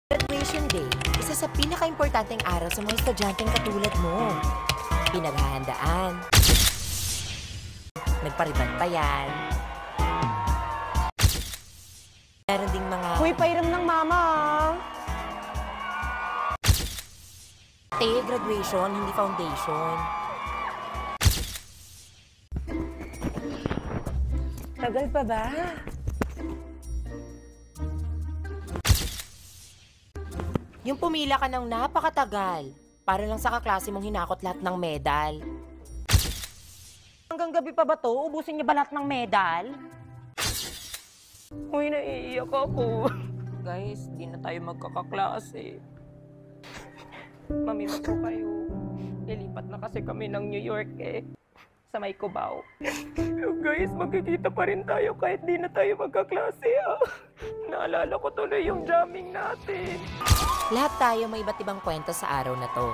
Graduation Day, isa sa pinaka-importanteng araw sa mga estudyanteng katulad mo. Pinaghahandaan. Nagpariban pa yan. Meron ding mga... Uy, pairam ng mama. Graduation, hindi foundation. Tagal pa ba? Yung pumila ka ng napakatagal para lang sa kaklase mong hinakot lahat ng medal. Hanggang gabi pa ba to? Ubusin niya ba lahat ng medal? Uy, naiiyak ako. Guys, di na tayo magkakaklase. Mamima po kayo. Lilipat na kasi kami ng New York sa may Cubao. Guys, magkikita pa rin tayo kahit di na tayo magkaklase Naalala ko tuloy yung jamming natin. Lahat tayo may iba't ibang kwento sa araw na to.